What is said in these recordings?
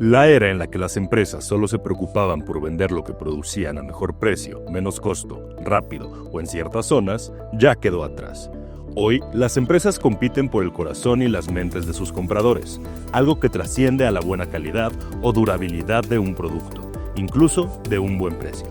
La era en la que las empresas solo se preocupaban por vender lo que producían a mejor precio, menos costo, rápido o en ciertas zonas, ya quedó atrás. Hoy, las empresas compiten por el corazón y las mentes de sus compradores, algo que trasciende a la buena calidad o durabilidad de un producto, incluso de un buen precio.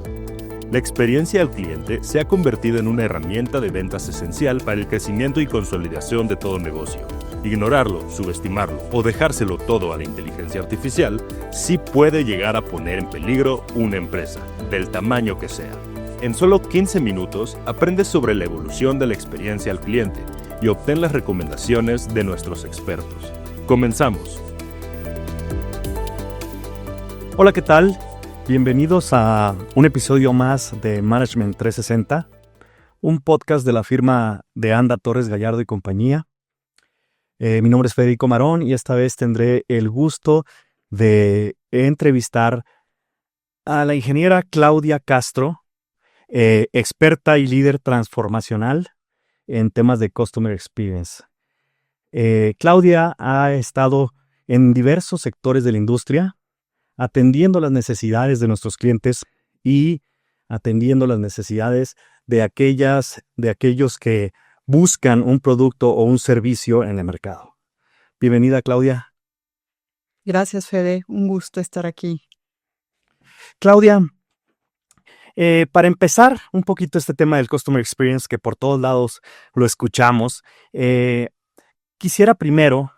La experiencia al cliente se ha convertido en una herramienta de ventas esencial para el crecimiento y consolidación de todo negocio. Ignorarlo, subestimarlo o dejárselo todo a la inteligencia artificial sí puede llegar a poner en peligro una empresa, del tamaño que sea. En solo 15 minutos aprendes sobre la evolución de la experiencia al cliente y obtén las recomendaciones de nuestros expertos. Comenzamos. Hola, ¿qué tal? Bienvenidos a un episodio más de Management 360, un podcast de la firma de Anda Torres Gallardo y compañía. Mi nombre es Federico Marón y esta vez tendré el gusto de entrevistar a la ingeniera Claudia Castro, experta y líder transformacional en temas de Customer Experience. Claudia ha estado en diversos sectores de la industria, atendiendo las necesidades de nuestros clientes y atendiendo las necesidades de aquellos que buscan un producto o un servicio en el mercado. Bienvenida, Claudia. Gracias, Fede. Un gusto estar aquí. Claudia, para empezar un poquito este tema del Customer Experience, que por todos lados lo escuchamos, quisiera primero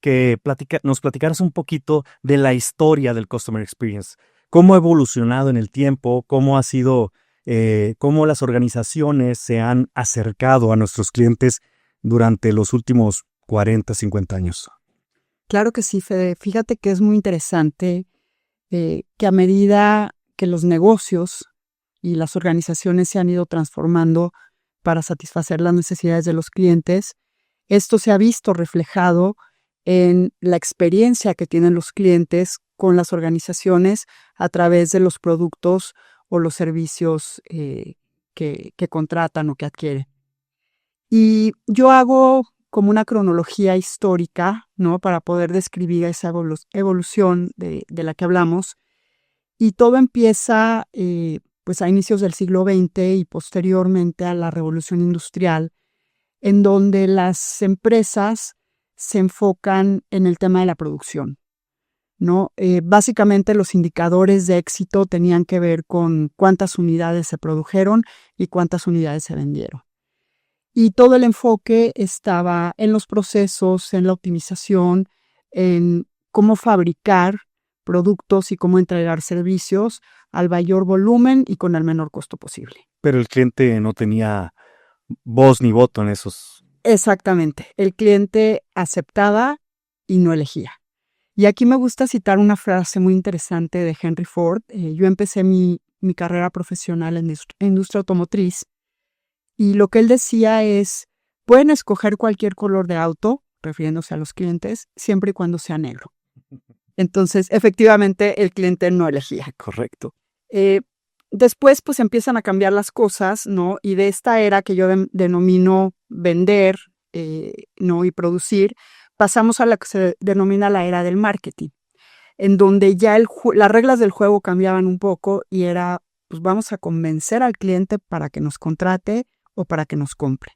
que nos platicaras un poquito de la historia del Customer Experience. ¿Cómo ha evolucionado en el tiempo? ¿Cómo ha sido, cómo las organizaciones se han acercado a nuestros clientes durante los últimos 40, 50 años? Claro que sí, Fede. Fíjate que es muy interesante que a medida que los negocios y las organizaciones se han ido transformando para satisfacer las necesidades de los clientes, esto se ha visto reflejado en la experiencia que tienen los clientes con las organizaciones a través de los productos o los servicios que contratan o que adquieren. Y yo hago como una cronología histórica, ¿no? Para poder describir esa evolución de la que hablamos. Y todo empieza pues a inicios del siglo XX y posteriormente a la Revolución Industrial, en donde las empresas se enfocan en el tema de la producción, ¿no? Básicamente los indicadores de éxito tenían que ver con cuántas unidades se produjeron y cuántas unidades se vendieron. Y todo el enfoque estaba en los procesos, en la optimización, en cómo fabricar productos y cómo entregar servicios al mayor volumen y con el menor costo posible. Pero el cliente no tenía voz ni voto en esos. Exactamente. El cliente aceptaba y no elegía. Y aquí me gusta citar una frase muy interesante de Henry Ford. Yo empecé mi carrera profesional en industria automotriz y lo que él decía es, pueden escoger cualquier color de auto, refiriéndose a los clientes, siempre y cuando sea negro. Entonces, efectivamente, el cliente no elegía. Correcto. Después, pues empiezan a cambiar las cosas, ¿no? Y de esta era que yo denomino vender, ¿no? Y producir, pasamos a la que se denomina la era del marketing, en donde ya las reglas del juego cambiaban un poco y era, pues vamos a convencer al cliente para que nos contrate o para que nos compre.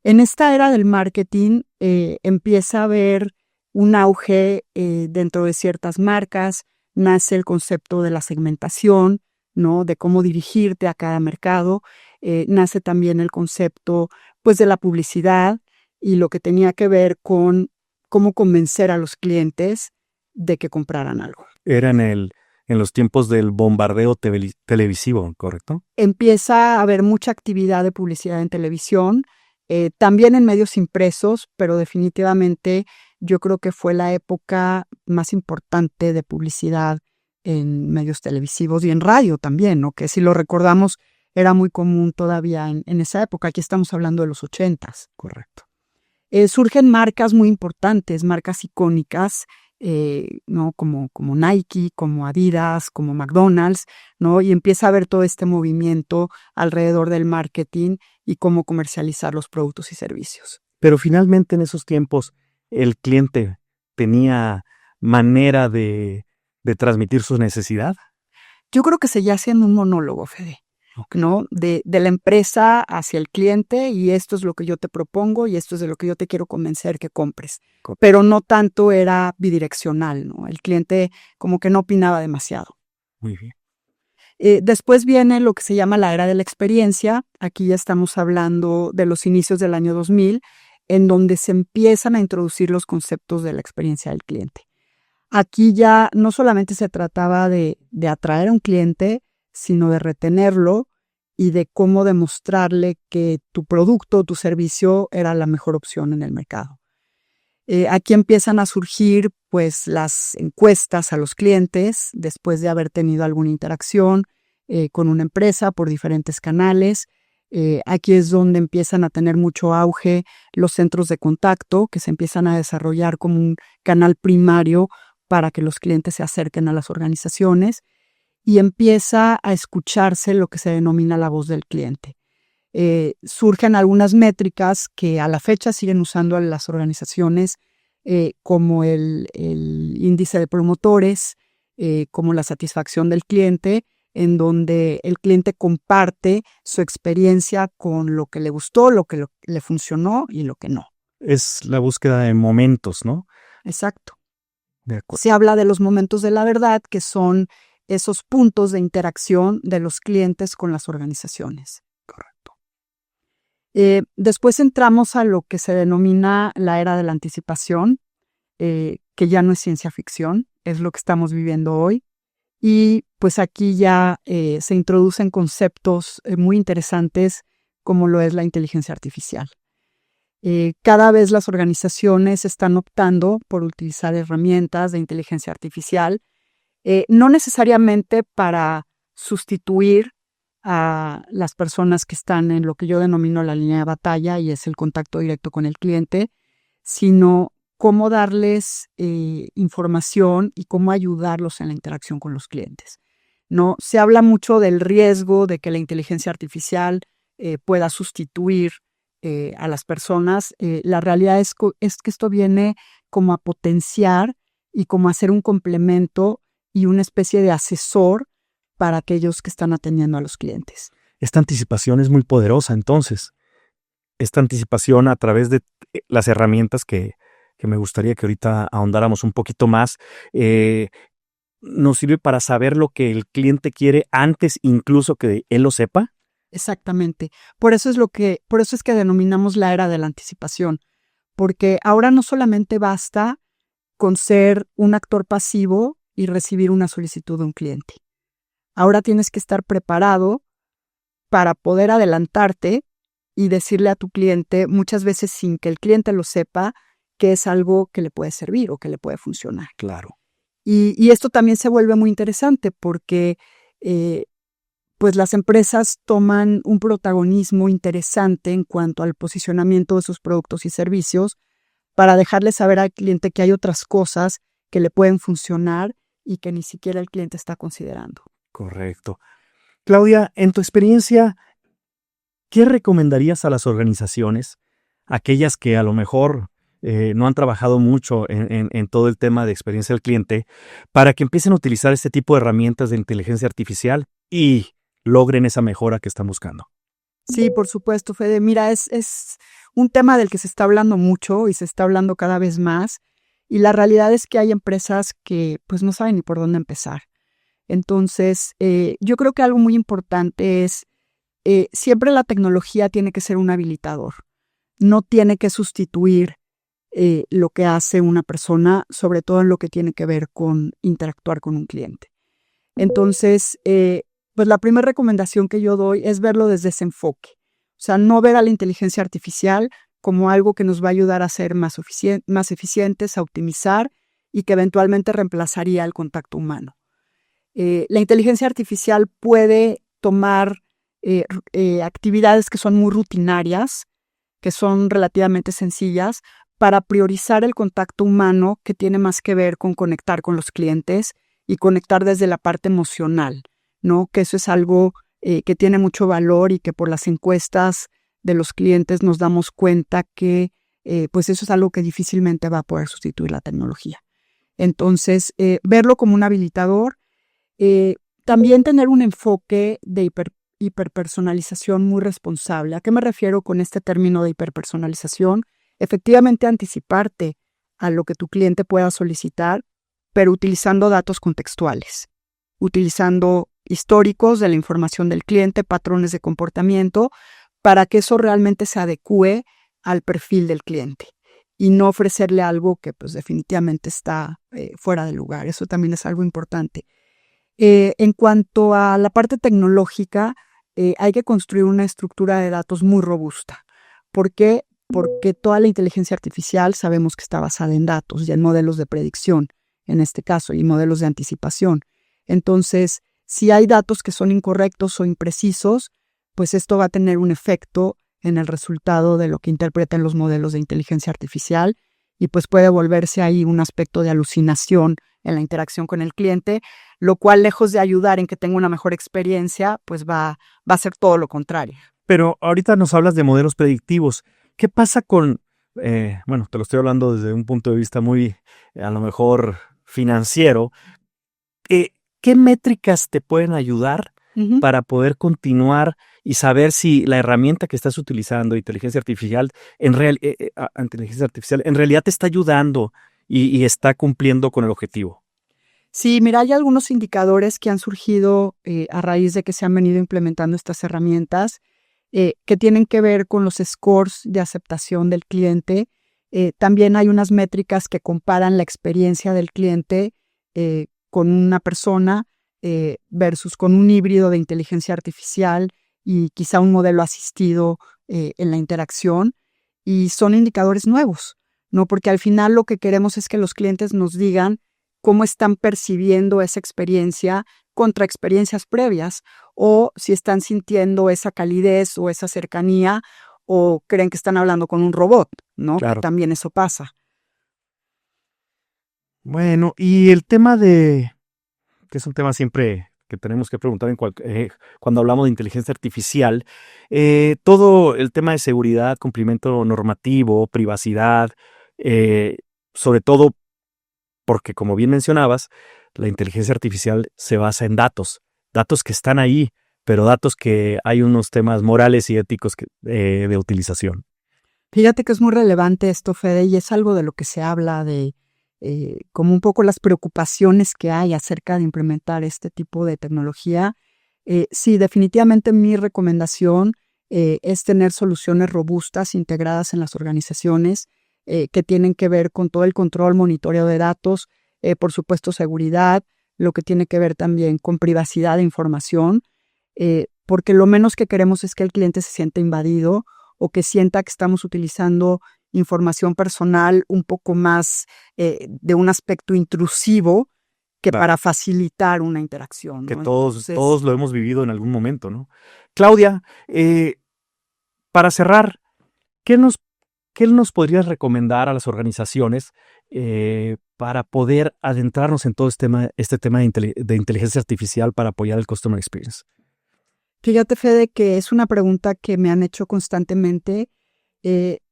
En esta era del marketing empieza a haber un auge dentro de ciertas marcas, nace el concepto de la segmentación, ¿no? De cómo dirigirte a cada mercado, nace también el concepto pues de la publicidad y lo que tenía que ver con cómo convencer a los clientes de que compraran algo. Era en los tiempos del bombardeo televisivo, ¿correcto? Empieza a haber mucha actividad de publicidad en televisión, también en medios impresos, pero definitivamente yo creo que fue la época más importante de publicidad en medios televisivos y en radio también, ¿no? Que si lo recordamos era muy común todavía en esa época. Aquí estamos hablando de los 80s. Correcto. Surgen marcas muy importantes, marcas icónicas, ¿no? Como Nike, como Adidas, como McDonald's, ¿no? Y empieza a haber todo este movimiento alrededor del marketing y cómo comercializar los productos y servicios. Pero finalmente en esos tiempos el cliente tenía manera de de transmitir su necesidad? Yo creo que seguía siendo un monólogo, Fede, ¿no? De la empresa hacia el cliente, y esto es lo que yo te propongo y esto es de lo que yo te quiero convencer que compres. Pero no tanto era bidireccional, ¿no? El cliente como que no opinaba demasiado. Muy bien. Después viene lo que se llama la era de la experiencia. Aquí ya estamos hablando de los inicios del año 2000, en donde se empiezan a introducir los conceptos de la experiencia del cliente. Aquí ya no solamente se trataba de atraer a un cliente, sino de retenerlo y de cómo demostrarle que tu producto o tu servicio era la mejor opción en el mercado. Aquí empiezan a surgir pues las encuestas a los clientes después de haber tenido alguna interacción con una empresa por diferentes canales. Aquí es donde empiezan a tener mucho auge los centros de contacto, que se empiezan a desarrollar como un canal primario para que los clientes se acerquen a las organizaciones, y empieza a escucharse lo que se denomina la voz del cliente. Surgen algunas métricas que a la fecha siguen usando las organizaciones, como el índice de promotores, como la satisfacción del cliente, en donde el cliente comparte su experiencia con lo que le gustó, lo que le funcionó y lo que no. Es la búsqueda de momentos, ¿no? Exacto. De acuerdo. Se habla de los momentos de la verdad, que son esos puntos de interacción de los clientes con las organizaciones. Correcto. Después entramos a lo que se denomina la era de la anticipación, que ya no es ciencia ficción, es lo que estamos viviendo hoy. Y pues aquí ya se introducen conceptos muy interesantes, como lo es la inteligencia artificial. Cada vez las organizaciones están optando por utilizar herramientas de inteligencia artificial, no necesariamente para sustituir a las personas que están en lo que yo denomino la línea de batalla, y es el contacto directo con el cliente, sino cómo darles información y cómo ayudarlos en la interacción con los clientes. ¿No? Se habla mucho del riesgo de que la inteligencia artificial pueda sustituir a las personas. La realidad es que esto viene como a potenciar y como a ser un complemento y una especie de asesor para aquellos que están atendiendo a los clientes. Esta anticipación es muy poderosa, entonces. Esta anticipación a través de las herramientas que me gustaría que ahorita ahondáramos un poquito más, nos sirve para saber lo que el cliente quiere antes incluso que él lo sepa. Exactamente. Por eso es que denominamos la era de la anticipación, porque ahora no solamente basta con ser un actor pasivo y recibir una solicitud de un cliente. Ahora tienes que estar preparado para poder adelantarte y decirle a tu cliente, muchas veces sin que el cliente lo sepa, que es algo que le puede servir o que le puede funcionar. Claro. Y esto también se vuelve muy interesante porque pues las empresas toman un protagonismo interesante en cuanto al posicionamiento de sus productos y servicios, para dejarle saber al cliente que hay otras cosas que le pueden funcionar y que ni siquiera el cliente está considerando. Correcto. Claudia, en tu experiencia, ¿qué recomendarías a las organizaciones, aquellas que a lo mejor no han trabajado mucho en todo el tema de experiencia del cliente, para que empiecen a utilizar este tipo de herramientas de inteligencia artificial y logren esa mejora que están buscando? Sí, por supuesto, Fede. Mira, es un tema del que se está hablando mucho y se está hablando cada vez más. Y la realidad es que hay empresas que pues no saben ni por dónde empezar. Entonces, yo creo que algo muy importante es, siempre la tecnología tiene que ser un habilitador. No tiene que sustituir lo que hace una persona, sobre todo en lo que tiene que ver con interactuar con un cliente. Entonces, pues la primera recomendación que yo doy es verlo desde ese enfoque. O sea, no ver a la inteligencia artificial como algo que nos va a ayudar a ser más eficientes, a optimizar y que eventualmente reemplazaría el contacto humano. La inteligencia artificial puede tomar actividades que son muy rutinarias, que son relativamente sencillas, para priorizar el contacto humano, que tiene más que ver con conectar con los clientes y conectar desde la parte emocional, ¿no? Que eso es algo que tiene mucho valor y que por las encuestas de los clientes nos damos cuenta que pues eso es algo que difícilmente va a poder sustituir la tecnología. Entonces, verlo como un habilitador, también tener un enfoque de hiperpersonalización muy responsable. ¿A qué me refiero con este término de hiperpersonalización? Efectivamente, anticiparte a lo que tu cliente pueda solicitar, pero utilizando datos contextuales, utilizando históricos de la información del cliente, patrones de comportamiento, para que eso realmente se adecue al perfil del cliente y no ofrecerle algo que pues definitivamente está fuera de lugar. Eso también es algo importante. En cuanto a la parte tecnológica, hay que construir una estructura de datos muy robusta. ¿Por qué? Porque toda la inteligencia artificial sabemos que está basada en datos y en modelos de predicción, en este caso, y modelos de anticipación. Entonces, si hay datos que son incorrectos o imprecisos, pues esto va a tener un efecto en el resultado de lo que interpretan los modelos de inteligencia artificial y pues puede volverse ahí un aspecto de alucinación en la interacción con el cliente, lo cual, lejos de ayudar en que tenga una mejor experiencia, pues va a ser todo lo contrario. Pero ahorita nos hablas de modelos predictivos. ¿Qué pasa con, bueno, te lo estoy hablando desde un punto de vista muy, a lo mejor, financiero? ¿Qué métricas te pueden ayudar para poder continuar y saber si la herramienta que estás utilizando, inteligencia artificial, en realidad te está ayudando y está cumpliendo con el objetivo? Sí, mira, hay algunos indicadores que han surgido a raíz de que se han venido implementando estas herramientas que tienen que ver con los scores de aceptación del cliente. También hay unas métricas que comparan la experiencia del cliente con una persona versus con un híbrido de inteligencia artificial y quizá un modelo asistido en la interacción. Y son indicadores nuevos, ¿no? Porque al final lo que queremos es que los clientes nos digan cómo están percibiendo esa experiencia contra experiencias previas, o si están sintiendo esa calidez o esa cercanía, o creen que están hablando con un robot, ¿no? Claro. También eso pasa. Bueno, y el tema que es un tema siempre que tenemos que preguntar cuando hablamos de inteligencia artificial, todo el tema de seguridad, cumplimiento normativo, privacidad, sobre todo porque, como bien mencionabas, la inteligencia artificial se basa en datos que están ahí, pero datos que hay unos temas morales y éticos de utilización. Fíjate que es muy relevante esto, Fede, y es algo de lo que se habla de como un poco las preocupaciones que hay acerca de implementar este tipo de tecnología. Sí, definitivamente mi recomendación es tener soluciones robustas integradas en las organizaciones que tienen que ver con todo el control, monitoreo de datos, por supuesto seguridad, lo que tiene que ver también con privacidad de información, porque lo menos que queremos es que el cliente se sienta invadido o que sienta que estamos utilizando información personal un poco más de un aspecto intrusivo que para facilitar una interacción, ¿no? Que todos lo hemos vivido en algún momento, ¿no? Claudia, para cerrar, ¿qué nos podrías recomendar a las organizaciones para poder adentrarnos en todo este tema de inteligencia artificial para apoyar el Customer Experience? Fíjate, Fede, que es una pregunta que me han hecho constantemente.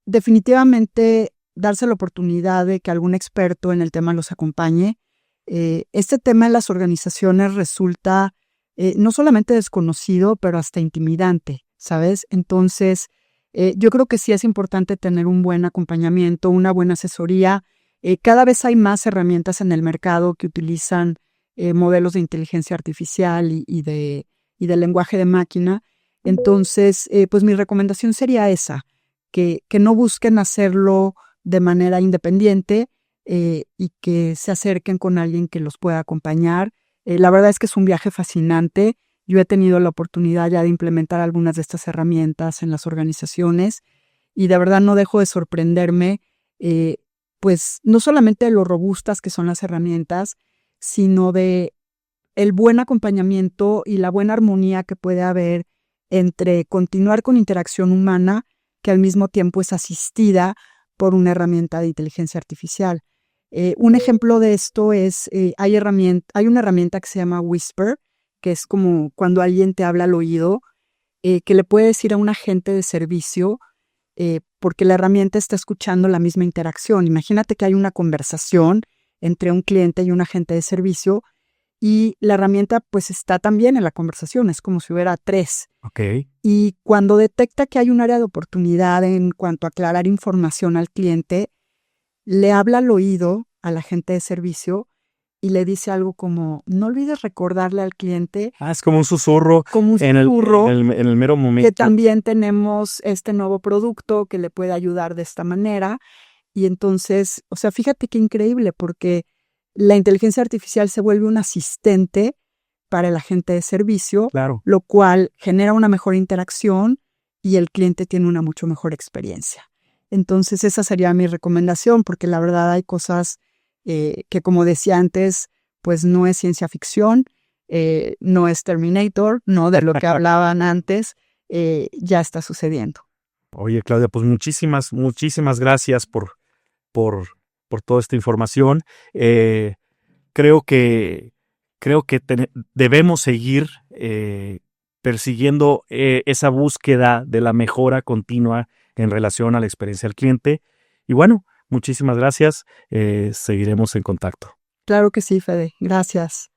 Definitivamente darse la oportunidad de que algún experto en el tema los acompañe. Este tema en las organizaciones resulta no solamente desconocido, pero hasta intimidante, ¿sabes? Entonces, yo creo que sí es importante tener un buen acompañamiento, una buena asesoría. Cada vez hay más herramientas en el mercado que utilizan modelos de inteligencia artificial y de lenguaje de máquina. Entonces, pues mi recomendación sería esa, que no busquen hacerlo de manera independiente y que se acerquen con alguien que los pueda acompañar. La verdad es que es un viaje fascinante. Yo he tenido la oportunidad ya de implementar algunas de estas herramientas en las organizaciones y de verdad no dejo de sorprenderme, pues no solamente de lo robustas que son las herramientas, sino de el buen acompañamiento y la buena armonía que puede haber entre continuar con interacción humana que al mismo tiempo es asistida por una herramienta de inteligencia artificial. Un ejemplo de esto es, hay una herramienta que se llama Whisper, que es como cuando alguien te habla al oído, que le puede decir a un agente de servicio, porque la herramienta está escuchando la misma interacción. Imagínate que hay una conversación entre un cliente y un agente de servicio. Y la herramienta pues está también en la conversación, es como si hubiera 3. Ok. Y cuando detecta que hay un área de oportunidad en cuanto a aclarar información al cliente, le habla al oído al agente de servicio y le dice algo como, no olvides recordarle al cliente. Es como un susurro, Como un en susurro el mero momento. que también tenemos este nuevo producto que le puede ayudar de esta manera. Y entonces, o sea, fíjate qué increíble, porque la inteligencia artificial se vuelve un asistente para el agente de servicio, Claro. lo cual genera una mejor interacción y el cliente tiene una mucho mejor experiencia. Entonces, esa sería mi recomendación, porque la verdad hay cosas que, como decía antes, pues no es ciencia ficción, no es Terminator, no de lo que hablaban antes, ya está sucediendo. Oye, Claudia, pues muchísimas gracias por toda esta información. Creo que debemos seguir persiguiendo esa búsqueda de la mejora continua en relación a la experiencia del cliente. Y bueno, muchísimas gracias. Seguiremos en contacto. Claro que sí, Fede. Gracias.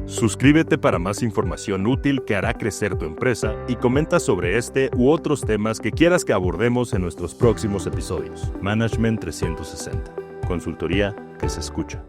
Suscríbete para más información útil que hará crecer tu empresa y comenta sobre este u otros temas que quieras que abordemos en nuestros próximos episodios. Management 360. Consultoría que se escucha.